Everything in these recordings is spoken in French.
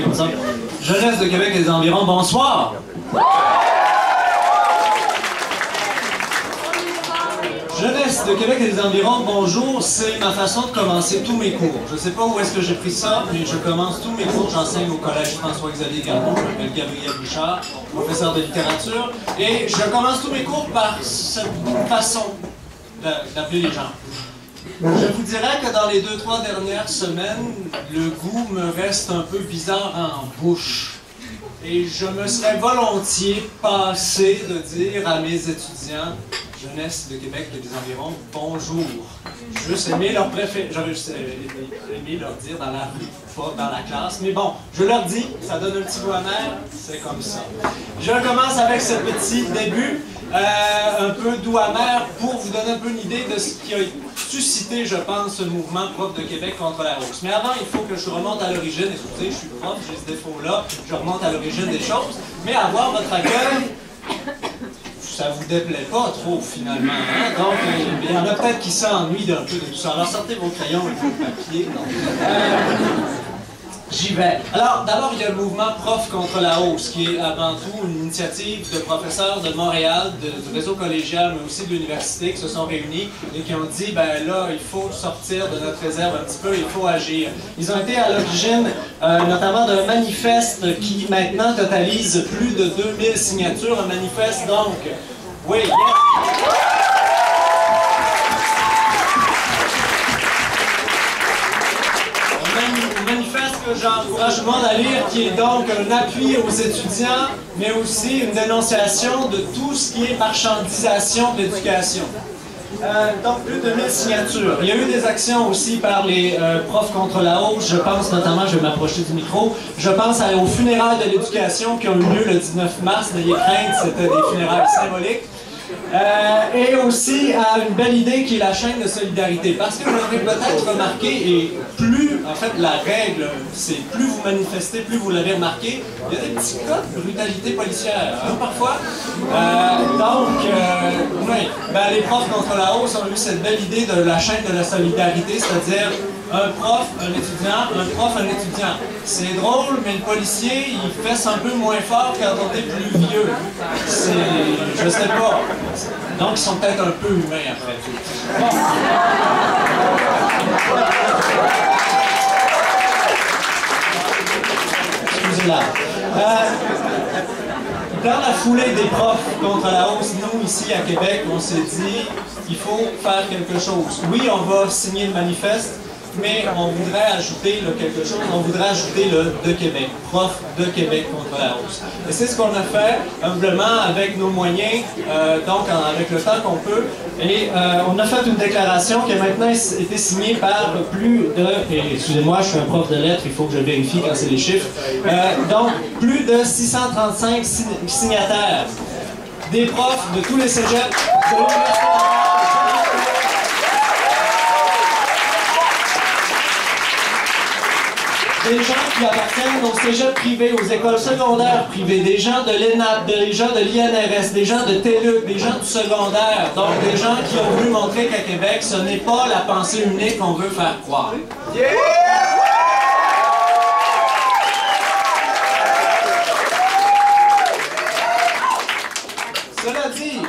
Comme ça. Jeunesse de Québec et des environs, bonsoir! Jeunesse de Québec et des environs, bonjour, c'est ma façon de commencer tous mes cours. Je ne sais pas où est-ce que j'ai pris ça, mais je commence tous mes cours. J'enseigne au collège François-Xavier Garneau, je m'appelle Gabriel Bouchard, professeur de littérature, et je commence tous mes cours par cette façon d'appeler les gens. Je vous dirais que dans les 2-3 dernières semaines, le goût me reste un peu bizarre en bouche. Et je me serais volontiers passé de dire à mes étudiants, jeunesse de Québec et des environs, bonjour. Juste aimé leur j'aurais juste aimé leur dire dans la rue, pas dans la classe. Mais bon, je leur dis, ça donne un petit goût amer, c'est comme ça. Je commence avec ce petit début, un peu doux amer, pour vous donner un peu une idée de ce qui a suscité, je pense, ce mouvement Prof de Québec contre la hausse. Mais avant, il faut que je remonte à l'origine. Excusez, je suis prof, j'ai ce défaut-là, je remonte à l'origine des choses. Mais avoir votre accueil, ça vous déplaît pas trop, finalement. Hein? Donc, il y en a peut-être qui s'ennuient d'un peu de tout ça. Alors, sortez vos crayons et vos papiers. J'y vais. Alors, d'abord, il y a le mouvement Prof contre la hausse, qui est avant tout une initiative de professeurs de Montréal, du réseau collégial, mais aussi de l'université, qui se sont réunis et qui ont dit, ben là, il faut sortir de notre réserve un petit peu, il faut agir. Ils ont été à l'origine, notamment d'un manifeste qui, maintenant, totalise plus de 2000 signatures. Un manifeste, donc, oui, yes. J'encourage tout le monde à lire, qui est donc un appui aux étudiants, mais aussi une dénonciation de tout ce qui est marchandisation de l'éducation. Donc, plus de 1000 signatures. Il y a eu des actions aussi par les profs contre la hausse. Je pense notamment, je vais m'approcher du micro, je pense aux funérailles de l'éducation qui ont eu lieu le 19 mars. N'ayez crainte, c'était des funérailles symboliques. Et aussi à une belle idée qui est la chaîne de solidarité. Parce que vous l'avez peut-être remarqué, et plus, en fait, la règle, c'est plus vous manifestez, plus vous l'avez remarqué, il y a des petits cas de brutalité policière, hein, parfois. Oui, ben, les profs contre la hausse ont eu cette belle idée de la chaîne de la solidarité, c'est-à-dire un prof, un étudiant, un prof, un étudiant. C'est drôle, mais le policier, il fesse un peu moins fort quand on est plus vieux. Je sais pas. Donc, ils sont peut-être un peu humains après tout. Bon. Excusez-la. Dans la foulée des profs contre la hausse, nous, ici à Québec, on s'est dit, il faut faire quelque chose. Oui, on va signer le manifeste, mais on voudrait ajouter quelque chose, on voudrait ajouter le de Québec, Prof de Québec contre la hausse. Et c'est ce qu'on a fait, humblement, avec nos moyens, donc avec le temps qu'on peut, et on a fait une déclaration qui a maintenant été signée par plus de, et excusez-moi, je suis un prof de lettres, il faut que je vérifie quand c'est les chiffres, donc plus de 635 signataires, des profs de tous les cégeps, de l'Université. Des gens qui appartiennent aux cégeps privés, aux écoles secondaires privées, des gens de l'ENAP, des gens de l'INRS, des gens de TELUC, des gens du secondaire, donc des gens qui ont voulu montrer qu'à Québec, ce n'est pas la pensée unique qu'on veut faire croire. Yeah! Cela dit,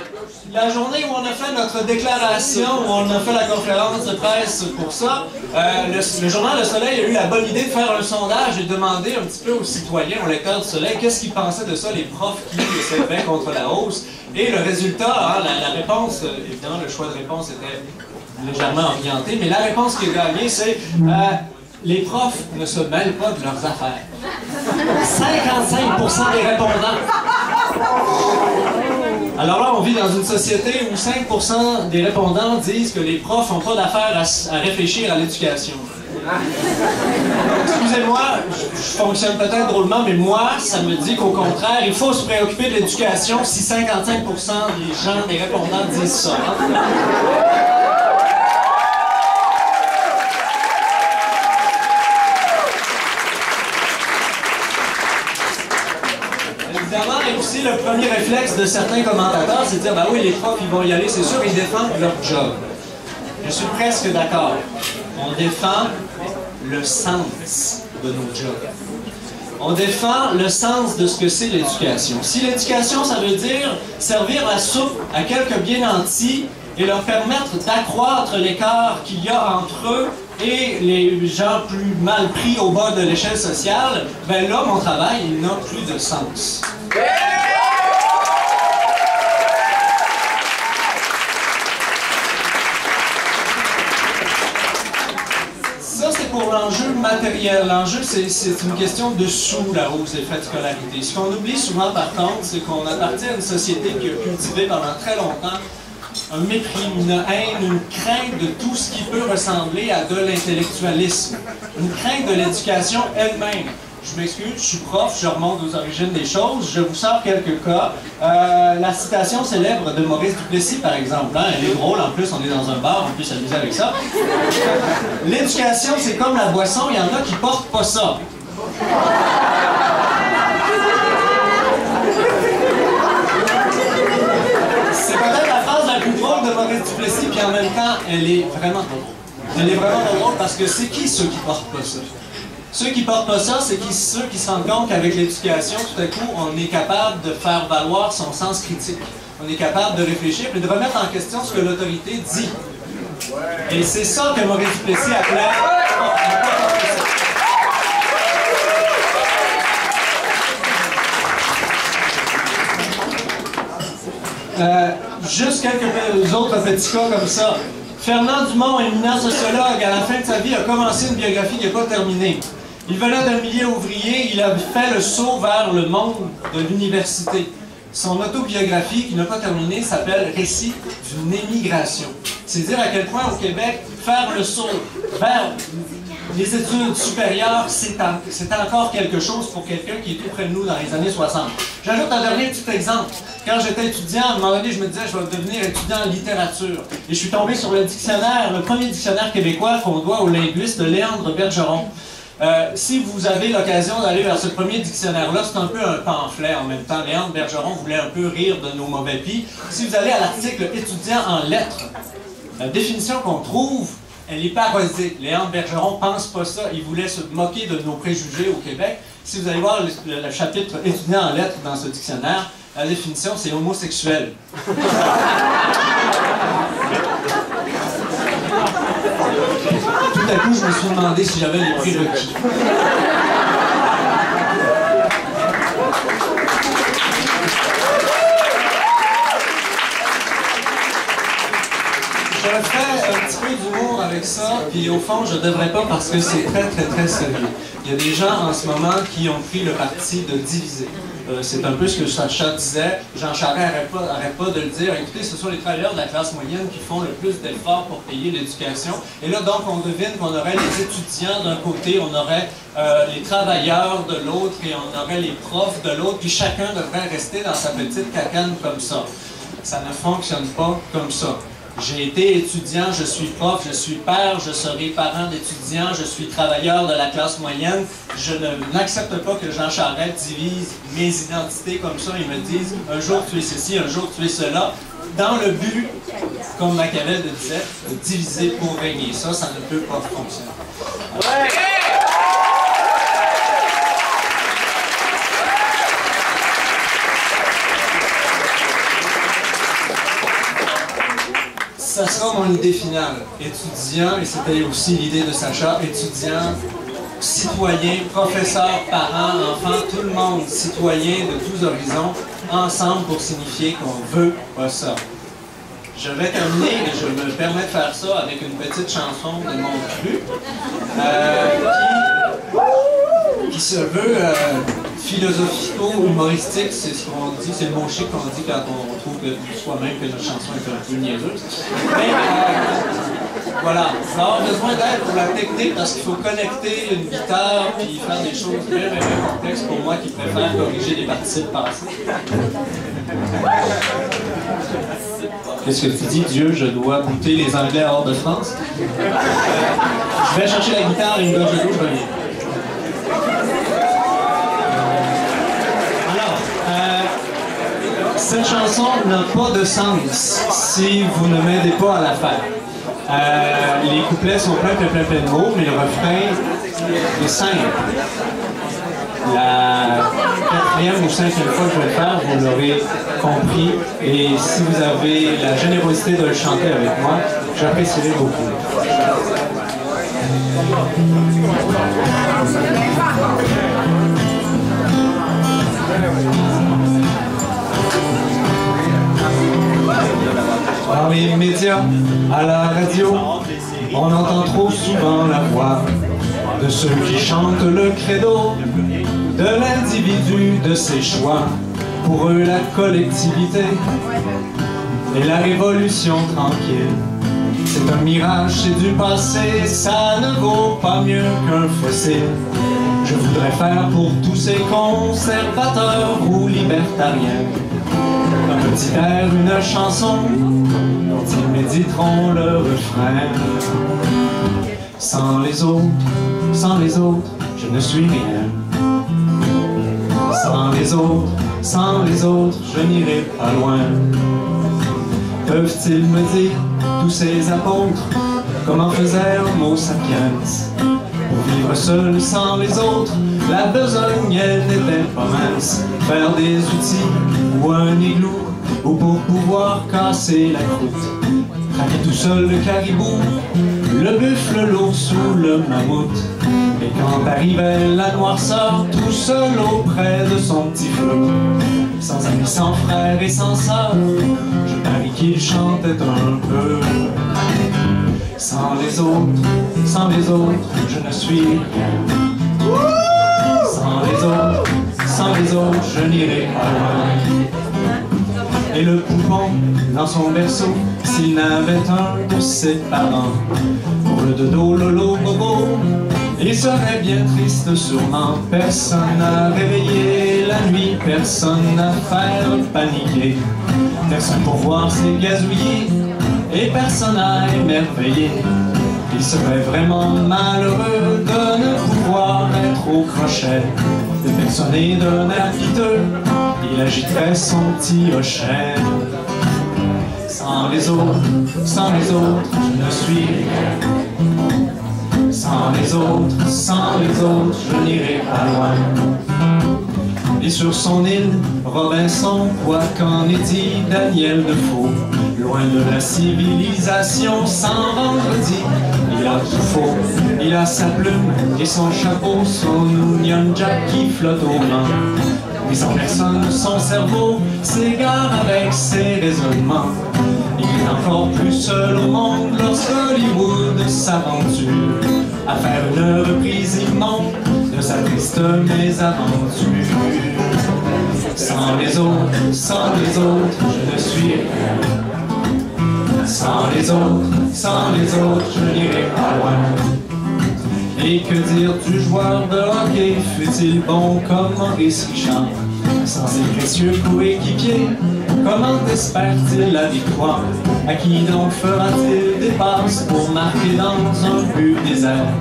la journée où on a fait notre déclaration, où on a fait la conférence de presse pour ça, le journal Le Soleil a eu la bonne idée de faire un sondage et de demander un petit peu aux citoyens, aux lecteurs du Soleil, qu'est-ce qu'ils pensaient de ça, les profs qui s'élevaient contre la hausse. Et le résultat, hein, la réponse, évidemment, le choix de réponse était légèrement orienté, mais la réponse qui a gagné, c'est les profs ne se mêlent pas de leurs affaires. 55% des répondants. Alors là, on vit dans une société où 5% des répondants disent que les profs n'ont pas d'affaire à réfléchir à l'éducation. Excusez-moi, je fonctionne peut-être drôlement, mais moi, ça me dit qu'au contraire, il faut se préoccuper de l'éducation si 55% des gens, des répondants disent ça. Évidemment, et aussi le premier réflexe de certains commentateurs, c'est de dire, ben oui, les profs, ils vont y aller, c'est sûr, ils défendent leur job. Je suis presque d'accord. On défend le sens de nos jobs. On défend le sens de ce que c'est l'éducation. Si l'éducation, ça veut dire servir la soupe à quelques bien nantis et leur permettre d'accroître l'écart qu'il y a entre eux et les gens plus mal pris au bas de l'échelle sociale, ben là, mon travail, il n'a plus de sens. Ça, c'est pour l'enjeu matériel. L'enjeu, c'est une question de sous la hausse des frais de scolarité. Ce qu'on oublie souvent, par contre, c'est qu'on appartient à une société qui a cultivé pendant très longtemps un mépris, une haine, une crainte de tout ce qui peut ressembler à de l'intellectualisme. Une crainte de l'éducation elle-même. Je m'excuse, je suis prof, je remonte aux origines des choses, je vous sors quelques cas. La citation célèbre de Maurice Duplessis, par exemple, hein, elle est drôle, en plus on est dans un bar, on peut s'amuser avec ça. L'éducation, c'est comme la boisson, il y en a qui portent pas ça. C'est peut-être la phrase la plus drôle de Maurice Duplessis, puis en même temps, elle est vraiment pas drôle. Elle est vraiment pas drôle parce que c'est qui ceux qui portent pas ça? Ceux qui portent pas ça, c'est ceux qui se rendent compte qu'avec l'éducation, tout à coup, on est capable de faire valoir son sens critique. On est capable de réfléchir et de remettre en question ce que l'autorité dit. Et c'est ça que Maurice Duplessis appelait... juste quelques autres petits cas comme ça. Fernand Dumont, éminent sociologue, à la fin de sa vie, a commencé une biographie qui n'est pas terminée. Il venait d'un milieu ouvrier, il a fait le saut vers le monde de l'université. Son autobiographie, qui n'a pas terminé, s'appelle « Récit d'une émigration ». C'est dire à quel point, au Québec, faire le saut vers les études supérieures, c'est encore quelque chose pour quelqu'un qui est tout près de nous dans les années 60. J'ajoute un dernier petit exemple. Quand j'étais étudiant, à un moment donné, je me disais, je vais devenir étudiant en littérature. Et je suis tombé sur le dictionnaire, le premier dictionnaire québécois qu'on doit au linguiste Léandre Bergeron. Si vous avez l'occasion d'aller vers ce premier dictionnaire-là, c'est un peu un pamphlet en même temps. Léandre Bergeron voulait un peu rire de nos mauvais pis. Si vous allez à l'article « Étudiant en lettres », la définition qu'on trouve, elle est parodique. Léandre Bergeron pense pas ça. Il voulait se moquer de nos préjugés au Québec. Si vous allez voir le chapitre « Étudiant en lettres » dans ce dictionnaire, la définition, c'est homosexuel. Tout à coup, je me suis demandé si j'avais les prérequis. Je fais un petit peu d'humour avec ça, puis au fond, je ne devrais pas parce que c'est très, très, très sérieux. Il y a des gens en ce moment qui ont pris le parti de diviser. C'est un peu ce que Sacha disait. Jean Charest n'arrête pas de le dire. Écoutez, ce sont les travailleurs de la classe moyenne qui font le plus d'efforts pour payer l'éducation. Et là, donc, on devine qu'on aurait les étudiants d'un côté, on aurait les travailleurs de l'autre et on aurait les profs de l'autre, puis chacun devrait rester dans sa petite cacane comme ça. Ça ne fonctionne pas comme ça. J'ai été étudiant, je suis prof, je suis père, je serai parent d'étudiants, je suis travailleur de la classe moyenne. Je n'accepte pas que Jean Charest divise mes identités comme ça. Ils me disent un jour tu es ceci, un jour tu es cela, dans le but, comme Machiavel le disait, de diviser pour régner. Ça ne peut pas fonctionner. Ouais. Ça sera mon idée finale. Étudiant, et c'était aussi l'idée de Sacha, étudiant, citoyen, professeur, parents, enfants, tout le monde, citoyen de tous horizons, ensemble pour signifier qu'on veut pas ça. Je vais terminer, et je me permets de faire ça avec une petite chanson de mon cru, qui se veut philosophico-humoristique, c'est ce qu'on dit, c'est le mot chic qu'on dit quand on trouve soi-même que notre chanson est un peu niaiseuse. Mais voilà, il va avoir besoin d'aide pour la technique parce qu'il faut connecter une guitare et faire des choses bien, bien, bien complexes pour moi qui préfère corriger des participes passés. Qu'est-ce que tu dis, Dieu? Je dois bouter les Anglais hors de France? Je vais chercher la guitare et une gorge d'eau, je reviens. Cette chanson n'a pas de sens si vous ne m'aidez pas à la faire. Les couplets sont plein de mots, mais le refrain est simple. La quatrième ou cinquième fois que je vais le faire, vous l'aurez compris. Et si vous avez la générosité de le chanter avec moi, j'apprécierai beaucoup. Dans les médias, à la radio, on entend trop souvent la voix de ceux qui chantent le credo de l'individu, de ses choix. Pour eux, la collectivité et la révolution tranquille, c'est un mirage, c'est du passé, ça ne vaut pas mieux qu'un fossile. Je voudrais faire pour tous ces conservateurs ou libertariens un petit air, une chanson dont ils méditeront le refrain. Sans les autres, je ne suis rien. Sans les autres, je n'irai pas loin. Peuvent-ils me dire, tous ces apôtres, comment faisait Homo sapiens? Pour vivre seul sans les autres, la besogne elle n'était pas mince. Faire des outils ou un igloo, ou pour pouvoir casser la croûte. Traquer tout seul le caribou, le buffle, l'ours ou le mammouth. Et quand arrivait la noirceur, tout seul auprès de son petit flot, sans amis, sans frères et sans sœurs, je parie qu'il chantait un peu. Sans les autres, je ne suis rien. Sans les autres, je n'irai pas loin. Et le poupon, dans son berceau, s'il n'avait un de ses parents, pour le dodo, lolo, bobo, il serait bien triste sûrement. Personne à réveiller la nuit, personne à faire paniquer, personne pour voir ses gazouillis, et personne à émerveiller. Il serait vraiment malheureux de ne pouvoir être au crochet de personne et d'un air piteux. Il agiterait son petit hochet. Sans les autres, je ne suis rien. Sans les autres, je n'irai pas loin. Et sur son île, Robinson, quoi qu'en ait-il Daniel Defoe, loin de la civilisation, sans vendredi, il a tout faux. Il a sa plume et son chapeau, son Union Jack qui flotte au vent. Mais sans personne, son cerveau s'égare avec ses raisonnements. Il est encore plus seul au monde lorsque Hollywood s'aventure à faire une reprise immonde de sa triste mésaventure. Sans les autres, je ne suis rien. Sans les autres, je n'irai pas loin. Et que dire du joueur de hockey, fut-il bon comme Maurice Richard? Sans ses précieux coéquipiers, comment espère-t-il la victoire? À qui donc fera-t-il des passes pour marquer dans un but désert?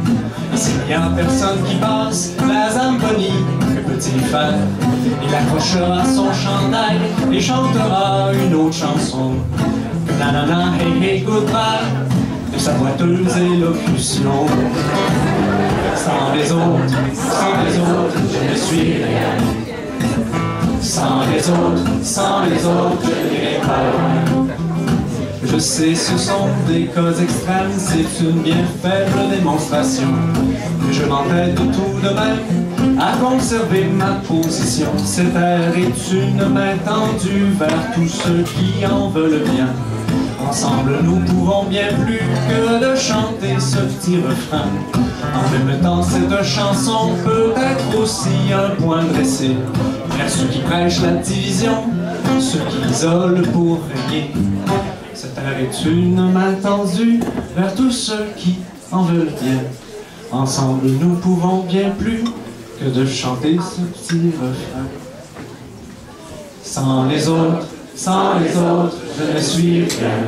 Et s'il n'y a personne qui passe, la Zamboni, que peut-il faire? Il accrochera son chandail et chantera une autre chanson. Nanana, hey hey goodbye, de sa boiteuse élocution. Sans les autres, je ne suis rien. Sans les autres, je n'irai pas loin. Je sais, ce sont des cas extrêmes, c'est une bien faible démonstration. Mais je m'entête tout de même à conserver ma position. Cette terre est une main tendue vers tous ceux qui en veulent bien. Ensemble, nous pouvons bien plus que de chanter ce petit refrain. En même temps, cette chanson peut être aussi un point dressé vers ceux qui prêchent la division, ceux qui isolent pour régner. Cette terre est une main tendue vers tous ceux qui en veulent bien. Ensemble, nous pouvons bien plus que de chanter ce petit refrain. Sans les autres, je ne suis rien.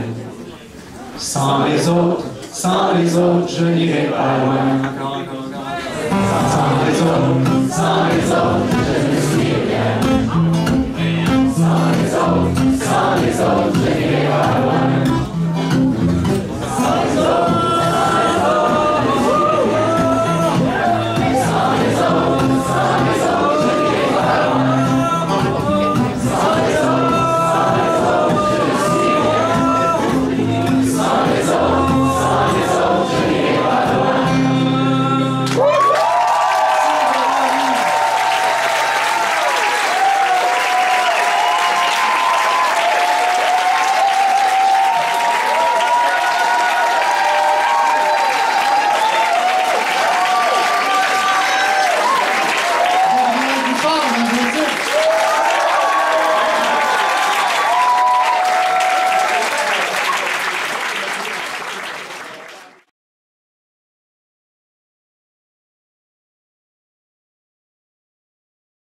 Sans les autres, je n'irai pas loin. Sans les autres, je ne suis rien. Sans les autres, je n'irai pas loin.